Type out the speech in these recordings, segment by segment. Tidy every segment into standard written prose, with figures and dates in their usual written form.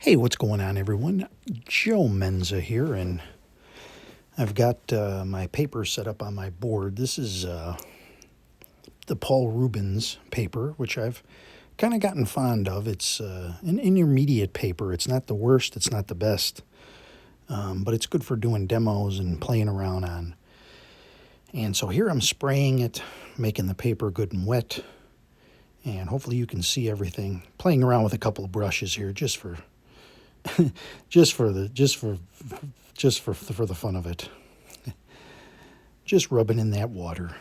Hey, what's going on, everyone? Joe Menza here, and I've got my paper set up on my board. This is the Paul Rubens paper, which I've kind of gotten fond of. It's an intermediate paper. It's not the worst, it's not the best, but it's good for doing demos and playing around on. And so here I'm spraying it, making the paper good and wet, and hopefully you can see everything. Playing around with a couple of brushes here just for for the fun of it. Just rubbing in that water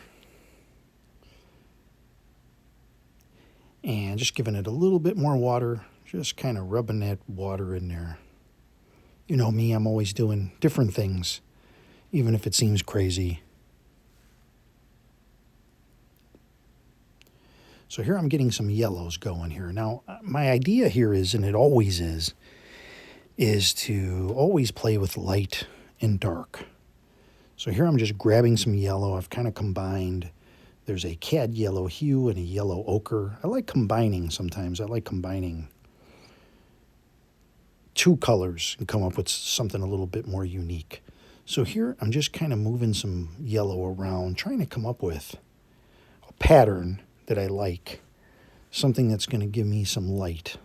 and just giving it a little bit more water, just kind of rubbing that water in there. You know me, I'm always doing different things, even if it seems crazy. So here I'm getting some yellows going here. Now, my idea here is, and it always is to always play with light and dark. So here I'm just grabbing some yellow. I've kind of combined. There's a cad yellow hue and a yellow ochre. I like combining sometimes. I like combining two colors and come up with something a little bit more unique. So here I'm just kind of moving some yellow around, trying to come up with a pattern that I like, something that's going to give me some light.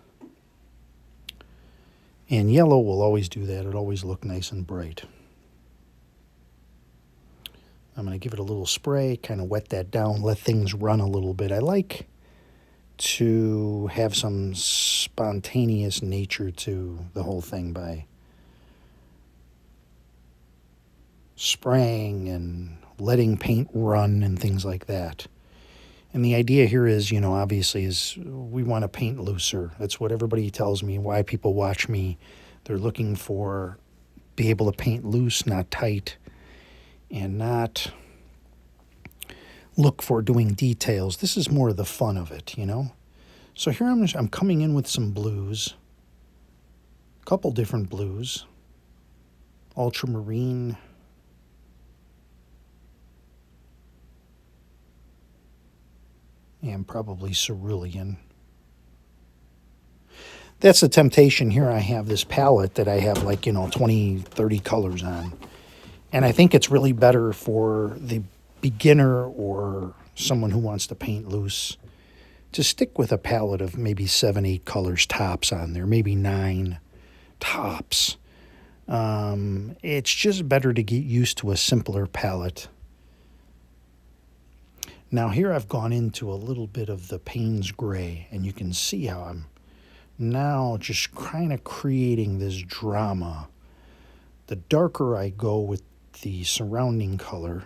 And yellow will always do that. It'll always look nice and bright. I'm going to give it a little spray, kind of wet that down, let things run a little bit. I like to have some spontaneous nature to the whole thing by spraying and letting paint run and things like that. And the idea here is, obviously is we want to paint looser. That's what everybody tells me, why people watch me. They're looking for be able to paint loose, not tight, and not look for doing details. This is more the fun of it, So here I'm coming in with some blues, a couple different blues, ultramarine, and probably cerulean. That's the temptation. Here I have this palette that I have 20, 30 colors on. And I think it's really better for the beginner or someone who wants to paint loose to stick with a palette of maybe 7, 8 colors tops on there, maybe 9 tops. It's just better to get used to a simpler palette. Now here I've gone into a little bit of the Payne's Gray, and you can see how I'm now just kind of creating this drama. The darker I go with the surrounding color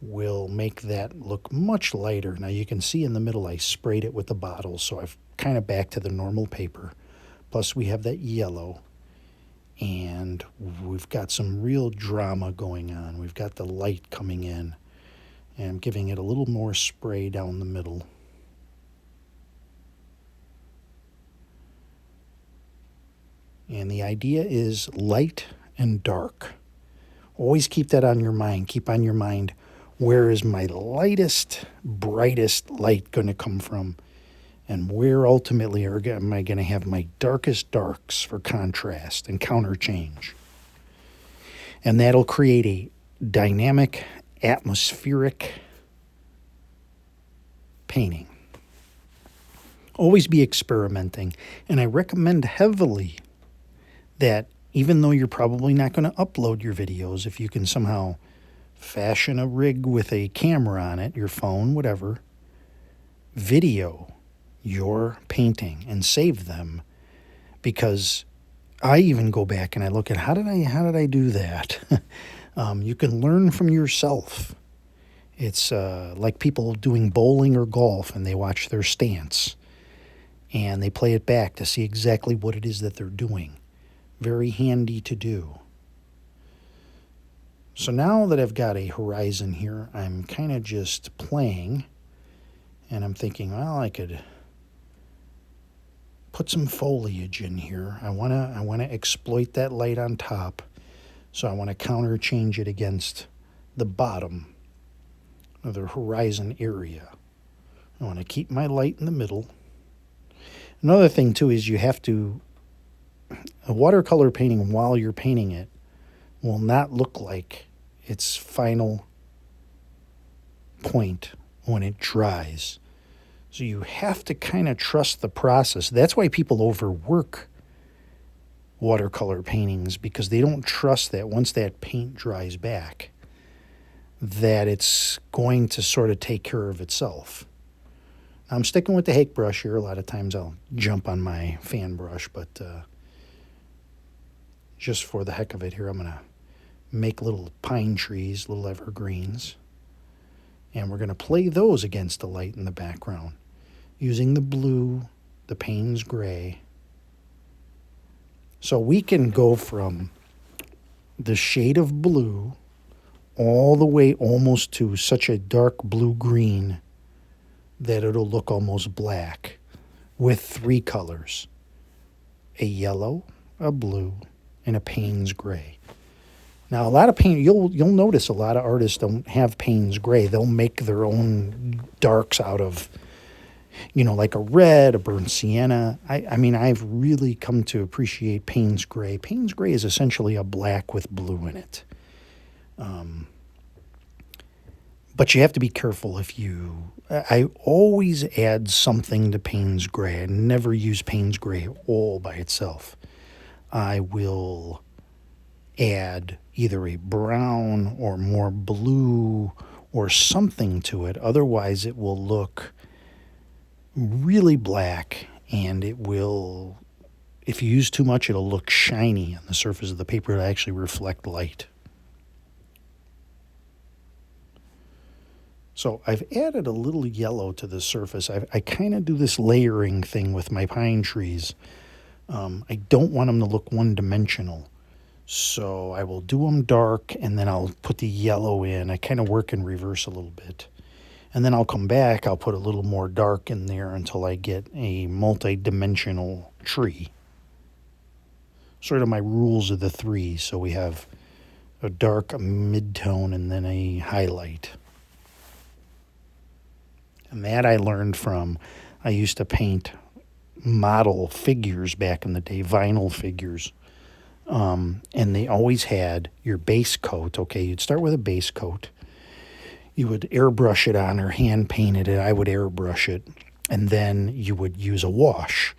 will make that look much lighter. Now you can see in the middle I sprayed it with the bottle, so I've kind of back to the normal paper. Plus we have that yellow, and we've got some real drama going on. We've got the light coming in. And I'm giving it a little more spray down the middle. And the idea is light and dark. Always keep that on your mind. Keep on your mind, where is my lightest, brightest light going to come from? And where ultimately am I going to have my darkest darks for contrast and counter change? And that'll create a dynamic, atmospheric painting. Always be experimenting, and I recommend heavily that even though you're probably not going to upload your videos, if you can somehow fashion a rig with a camera on it, your phone, whatever, video your painting and save them, because I even go back and I look at how did I do that? You can learn from yourself. It's like people doing bowling or golf, and they watch their stance and they play it back to see exactly what it is that they're doing. Very handy to do. So now that I've got a horizon here, I'm kind of just playing, and I'm thinking, well, I could put some foliage in here. I want to exploit that light on top. So I want to counter change it against the bottom of the horizon area. I want to keep my light in the middle. Another thing too is you have to A watercolor painting, while you're painting it, will not look like its final point when it dries. So you have to kind of trust the process. That's why people overwork watercolor paintings, because they don't trust that once that paint dries back, that it's going to sort of take care of itself. I'm sticking with the Hake brush here. A lot of times I'll jump on my fan brush, but just for the heck of it here, I'm going to make little pine trees, little evergreens, and we're going to play those against the light in the background using the blue, the Payne's gray. So we can go from the shade of blue all the way almost to such a dark blue-green that it'll look almost black, with 3 colors: a yellow, a blue, and a Payne's gray. Now, a lot of paint, you'll notice a lot of artists don't have Payne's gray. They'll make their own darks out of, like a red, a burnt sienna. I mean, I've really come to appreciate Payne's gray. Payne's gray is essentially a black with blue in it. But you have to be careful I always add something to Payne's gray. I never use Payne's gray all by itself. I will add either a brown or more blue or something to it. Otherwise, it will look really black, and it will, if you use too much, it'll look shiny on the surface of the paper. It'll actually reflect light. So I've added a little yellow to the surface. I kind of do this layering thing with my pine trees. I don't want them to look one-dimensional. So I will do them dark, and then I'll put the yellow in. I kind of work in reverse a little bit. And then I'll come back, I'll put a little more dark in there until I get a multi-dimensional tree. Sort of my rules of the 3. So we have a dark, a mid-tone, and then a highlight. And that I learned I used to paint model figures back in the day, vinyl figures. And they always had your base coat. Okay, you'd start with a base coat. You would airbrush it on or hand painted it. I would airbrush it. And then you would use a wash.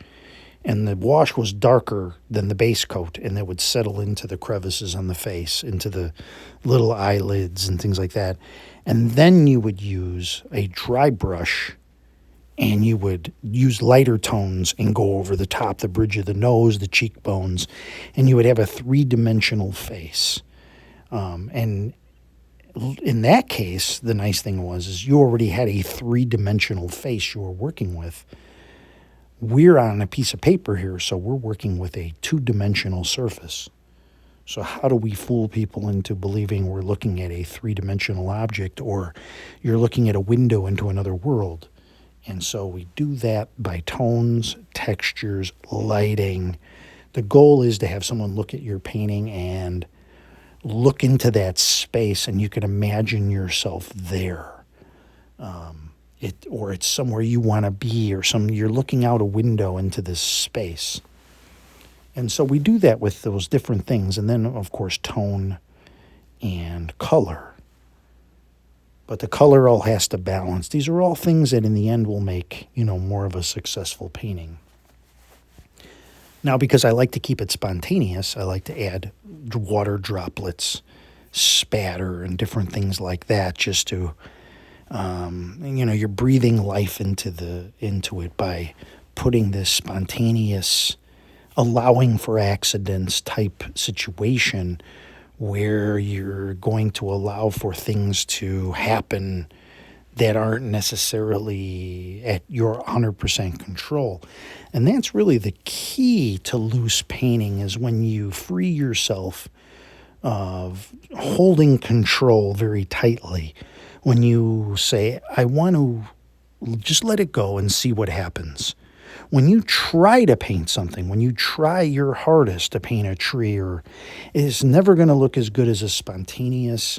And the wash was darker than the base coat, and it would settle into the crevices on the face, into the little eyelids and things like that. And then you would use a dry brush, and you would use lighter tones and go over the top, the bridge of the nose, the cheekbones, and you would have a 3-dimensional face. And in that case, the nice thing is you already had a 3-dimensional face you were working with. We're on a piece of paper here, so we're working with a 2-dimensional surface. So how do we fool people into believing we're looking at a 3-dimensional object, or you're looking at a window into another world? And so we do that by tones, textures, lighting. The goal is to have someone look at your painting and look into that space, and you can imagine yourself there. Or it's somewhere you want to be, or you're looking out a window into this space. And so we do that with those different things. And then, of course, tone and color. But the color all has to balance. These are all things that in the end will make, more of a successful painting. Now, because I like to keep it spontaneous, I like to add water droplets, spatter, and different things like that, just to, you're breathing life into it by putting this spontaneous, allowing for accidents type situation where you're going to allow for things to happen that aren't necessarily at your 100% control. And that's really the key to loose painting, is when you free yourself of holding control very tightly. When you say, I want to just let it go and see what happens. When you try to paint something, when you try your hardest to paint a tree, it's never going to look as good as a spontaneous,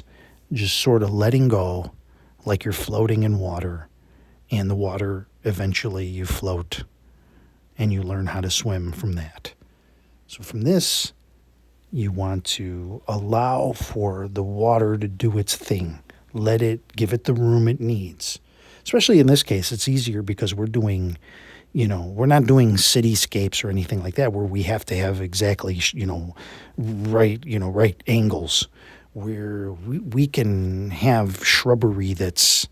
just sort of letting go, like you're floating in water, and the water, eventually you float, and you learn how to swim from that. So from this, you want to allow for the water to do its thing. Let it, give it the room it needs. Especially in this case, it's easier because we're doing, we're not doing cityscapes or anything like that where we have to have exactly, right angles. Where we can have shrubbery that's,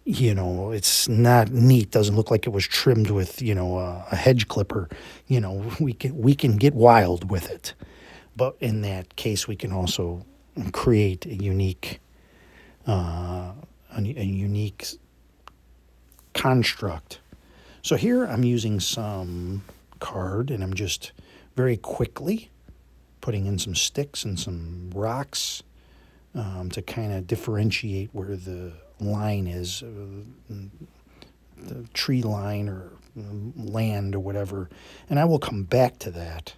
it's not neat, doesn't look like it was trimmed with, a hedge clipper. We can get wild with it. But in that case, we can also create a unique construct. So here I'm using some card, and I'm just very quickly putting in some sticks and some rocks to kind of differentiate where the line is, the tree line or land or whatever. And I will come back to that,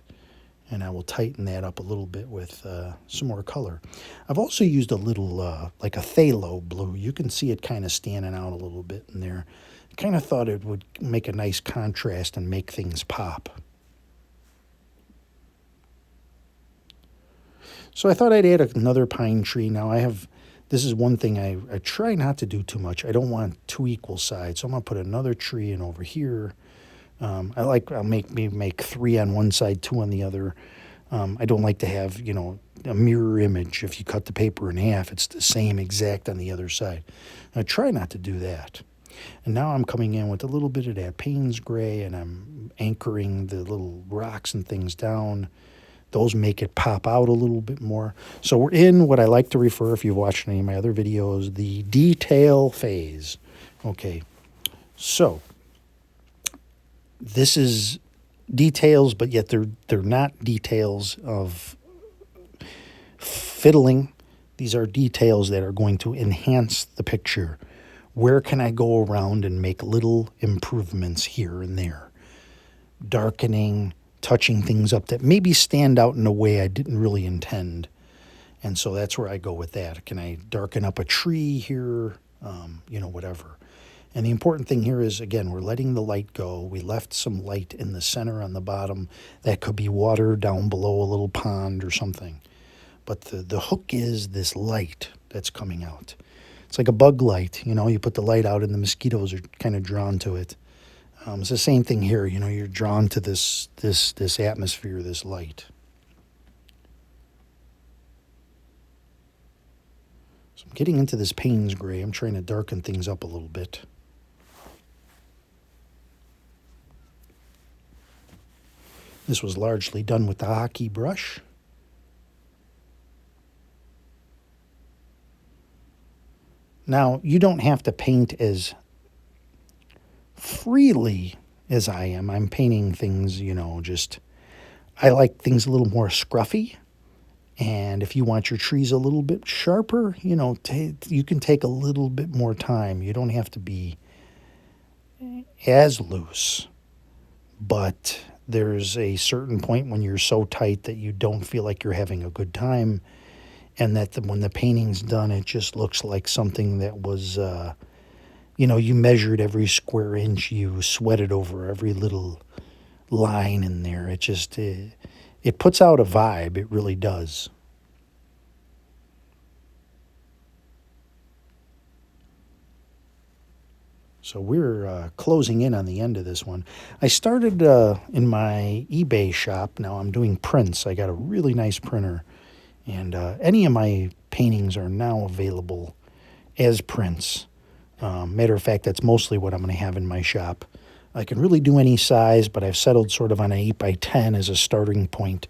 and I will tighten that up a little bit with some more color. I've also used a little, like a phthalo blue. You can see it kind of standing out a little bit in there. I kind of thought it would make a nice contrast and make things pop. So I thought I'd add another pine tree. Now this is one thing I try not to do too much. I don't want two equal sides. So I'm going to put another tree in over here. I'll make 3 on one side, 2 on the other. I don't like to have, a mirror image. If you cut the paper in half, it's the same exact on the other side. I try not to do that. And now I'm coming in with a little bit of that Payne's gray, and I'm anchoring the little rocks and things down. Those make it pop out a little bit more. So we're in what I like to refer, if you've watched any of my other videos, the detail phase. Okay, so this is details, but yet they're not details of fiddling. These are details that are going to enhance the picture. Where can I go around and make little improvements here and there? Darkening, touching things up that maybe stand out in a way I didn't really intend. And so that's where I go with that. Can I darken up a tree here? Whatever. And the important thing here is, again, we're letting the light go. We left some light in the center on the bottom. That could be water down below a little pond or something. But the hook is this light that's coming out. It's like a bug light. You put the light out and the mosquitoes are kind of drawn to it. It's the same thing here. You're drawn to this atmosphere, this light. So I'm getting into this Payne's gray. I'm trying to darken things up a little bit. This was largely done with the hockey brush. Now, you don't have to paint as freely as I am. I'm painting things, I like things a little more scruffy. And if you want your trees a little bit sharper, you can take a little bit more time. You don't have to be as loose. But there's a certain point when you're so tight that you don't feel like you're having a good time. And that when the painting's done, it just looks like something that was, you measured every square inch, you sweated over every little line in there. It just, it puts out a vibe. It really does. So we're closing in on the end of this one. I started in my eBay shop. Now I'm doing prints. I got a really nice printer. And any of my paintings are now available as prints. Matter of fact, that's mostly what I'm going to have in my shop. I can really do any size, but I've settled sort of on an 8x10 as a starting point.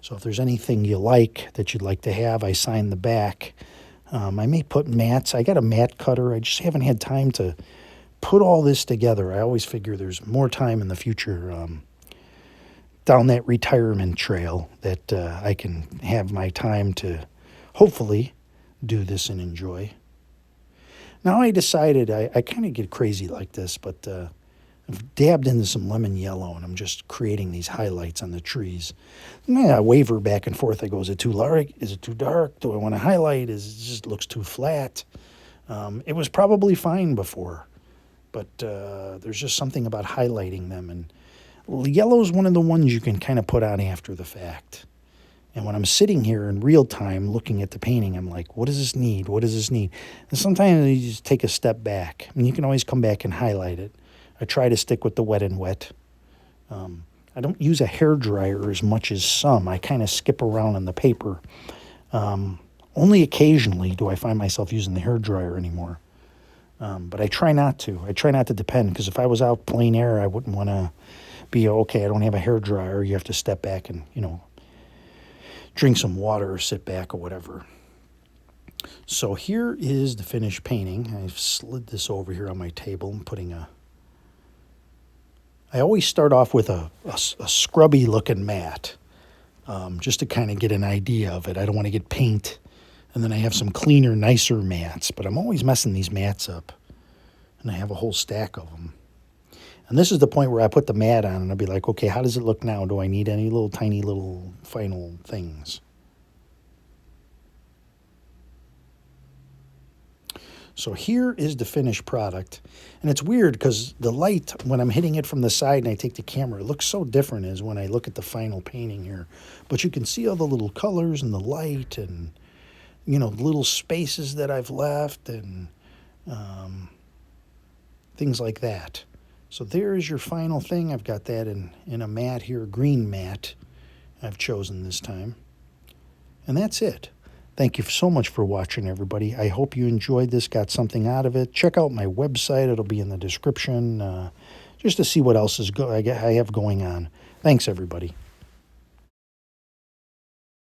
So if there's anything you like that you'd like to have, I sign the back. I may put mats. I got a mat cutter. I just haven't had time to put all this together. I always figure there's more time in the future down that retirement trail that I can have my time to hopefully do this and enjoy. Now I decided, I kind of get crazy like this, but I've dabbed into some lemon yellow, and I'm just creating these highlights on the trees. And I waver back and forth. I go, is it too dark? Is it too dark? Do I want to highlight? It just looks too flat? It was probably fine before, but there's just something about highlighting them. And Yellow is one of the ones you can kind of put on after the fact. And when I'm sitting here in real time looking at the painting, I'm like, what does this need? What does this need? And sometimes you just take a step back. And you can always come back and highlight it. I try to stick with the wet and wet. I don't use a hairdryer as much as some. I kind of skip around on the paper. Only occasionally do I find myself using the hairdryer anymore. But I try not to. I try not to depend, because if I was out plein air, I wouldn't want to be, okay, I don't have a hairdryer. You have to step back and, drink some water or sit back or whatever. So here is the finished painting. I've slid this over here on my table and putting I always start off with a scrubby looking mat, just to kind of get an idea of it. I don't want to get paint. And then I have some cleaner, nicer mats, but I'm always messing these mats up. And I have a whole stack of them. And this is the point where I put the mat on and I'll be like, okay, how does it look now? Do I need any little tiny little final things? So here is the finished product. And it's weird because the light, when I'm hitting it from the side and I take the camera, it looks so different as when I look at the final painting here. But you can see all the little colors and the light and, little spaces that I've left and things like that. So there is your final thing. I've got that in a mat here, a green mat I've chosen this time. And that's it. Thank you so much for watching, everybody. I hope you enjoyed this, got something out of it. Check out my website. It'll be in the description just to see what else I have going on. Thanks, everybody.